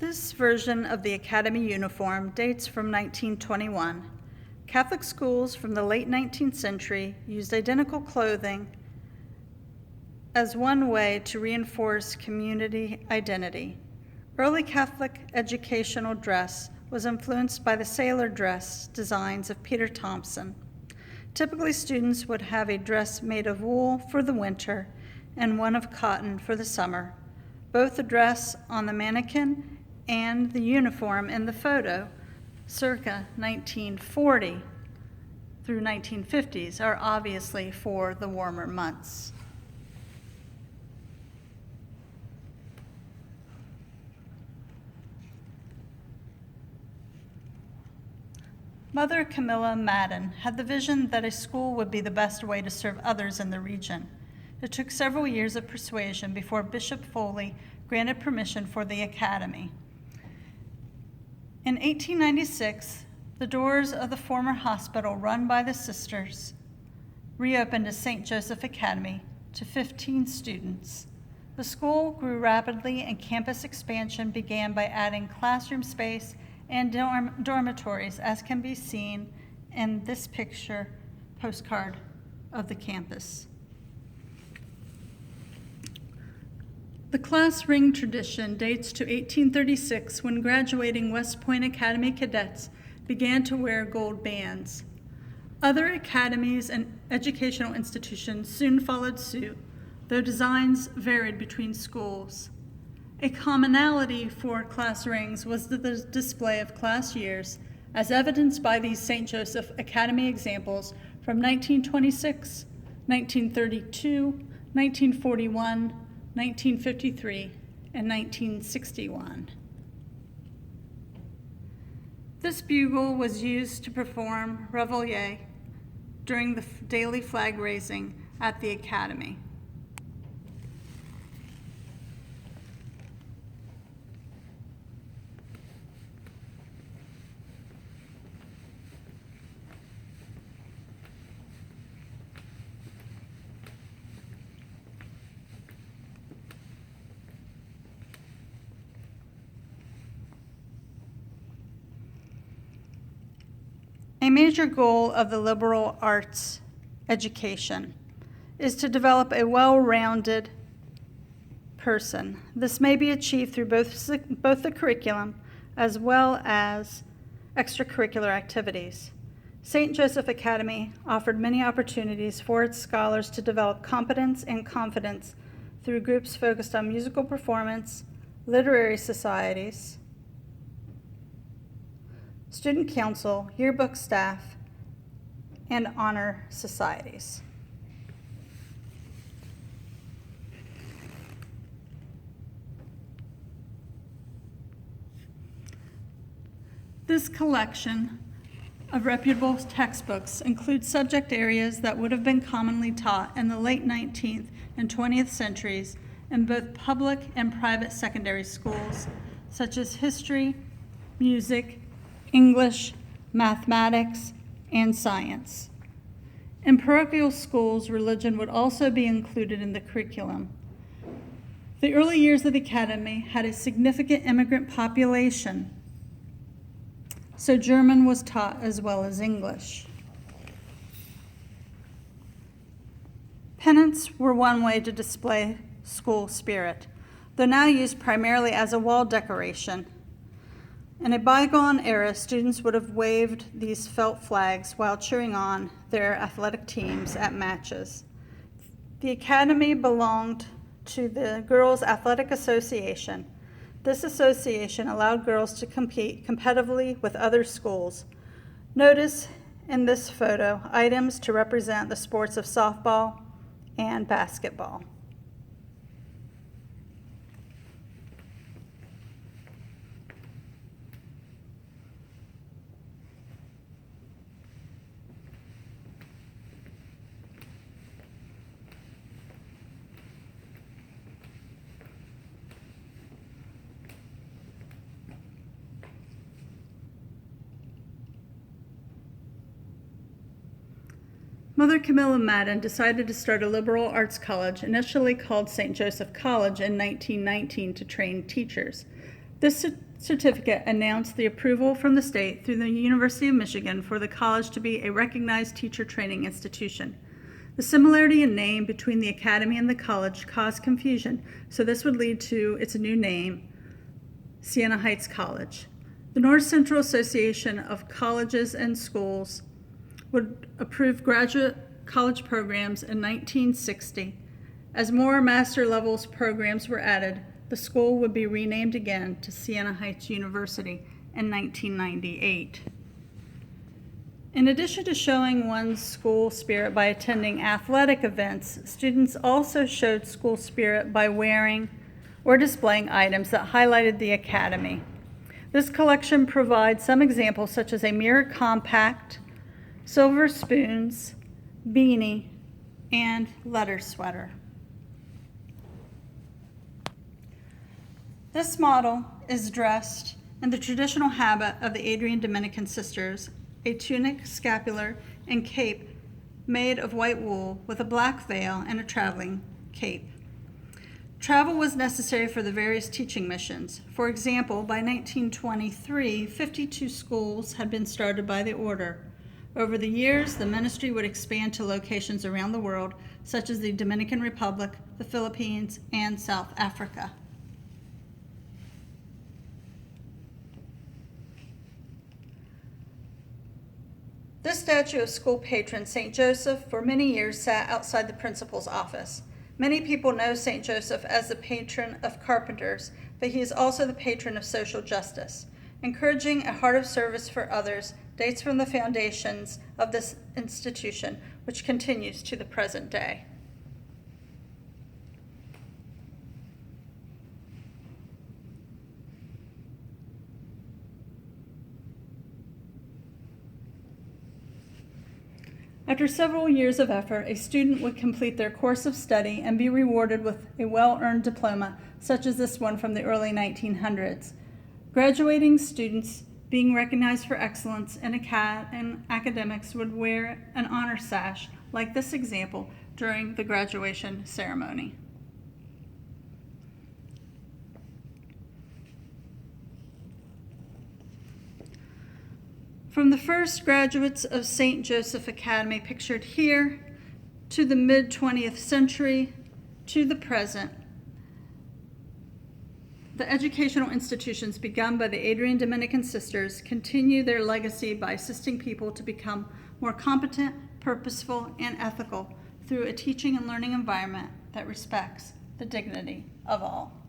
This version of the Academy uniform dates from 1921. Catholic schools from the late 19th century used identical clothing as one way to reinforce community identity. Early Catholic educational dress was influenced by the sailor dress designs of Peter Thompson. Typically, students would have a dress made of wool for the winter and one of cotton for the summer. Both the dress on the mannequin and the uniform in the photo, circa 1940 through 1950s, are obviously for the warmer months. Mother Camilla Madden had the vision that a school would be the best way to serve others in the region. It took several years of persuasion before Bishop Foley granted permission for the academy. In 1896, the doors of the former hospital run by the sisters reopened as St. Joseph Academy to 15 students. The school grew rapidly and campus expansion began by adding classroom space and dormitories, as can be seen in this postcard of the campus. The class ring tradition dates to 1836, when graduating West Point Academy cadets began to wear gold bands. Other academies and educational institutions soon followed suit, though designs varied between schools. A commonality for class rings was the display of class years, as evidenced by these St. Joseph Academy examples from 1926, 1932, 1941, 1953, and 1961. This bugle was used to perform reveille during the daily flag raising at the Academy. A major goal of the liberal arts education is to develop a well-rounded person. This may be achieved through both the curriculum as well as extracurricular activities. St. Joseph Academy offered many opportunities for its scholars to develop competence and confidence through groups focused on musical performance, literary societies, student council, yearbook staff, and honor societies. This collection of reputable textbooks includes subject areas that would have been commonly taught in the late 19th and 20th centuries in both public and private secondary schools, such as history, music, English, mathematics, and science. In parochial schools, religion would also be included in the curriculum. The early years of the academy had a significant immigrant population, so German was taught as well as English. Pennants were one way to display school spirit, though now used primarily as a wall decoration. In a bygone era, students would have waved these felt flags while cheering on their athletic teams at matches. The academy belonged to the Girls Athletic Association. This association allowed girls to compete competitively with other schools. Notice in this photo items to represent the sports of softball and basketball. Mother Camilla Madden decided to start a liberal arts college, initially called St. Joseph College, in 1919 to train teachers. This certificate announced the approval from the state through the University of Michigan for the college to be a recognized teacher training institution. The similarity in name between the academy and the college caused confusion, so this would lead to its new name, Siena Heights College. The North Central Association of Colleges and Schools would approve graduate college programs in 1960. As more master levels programs were added, the school would be renamed again to Siena Heights University in 1998. In addition to showing one's school spirit by attending athletic events, students also showed school spirit by wearing or displaying items that highlighted the academy. This collection provides some examples such as a mirror compact, silver spoons, beanie, and letter sweater. This model is dressed in the traditional habit of the Adrian Dominican sisters, a tunic, scapular, and cape made of white wool with a black veil and a traveling cape. Travel was necessary for the various teaching missions. For example, by 1923, 52 schools had been started by the order. Over the years, the ministry would expand to locations around the world, such as the Dominican Republic, the Philippines, and South Africa. This statue of school patron St. Joseph for many years sat outside the principal's office. Many people know St. Joseph as the patron of carpenters, but he is also the patron of social justice. Encouraging a heart of service for others dates from the foundations of this institution, which continues to the present day. After several years of effort, a student would complete their course of study and be rewarded with a well-earned diploma, such as this one from the early 1900s. Graduating students being recognized for excellence in academics would wear an honor sash, like this example, during the graduation ceremony. From the first graduates of St. Joseph Academy, pictured here, to the mid-20th century, to the present, the educational institutions begun by the Adrian Dominican sisters continue their legacy by assisting people to become more competent, purposeful, and ethical through a teaching and learning environment that respects the dignity of all.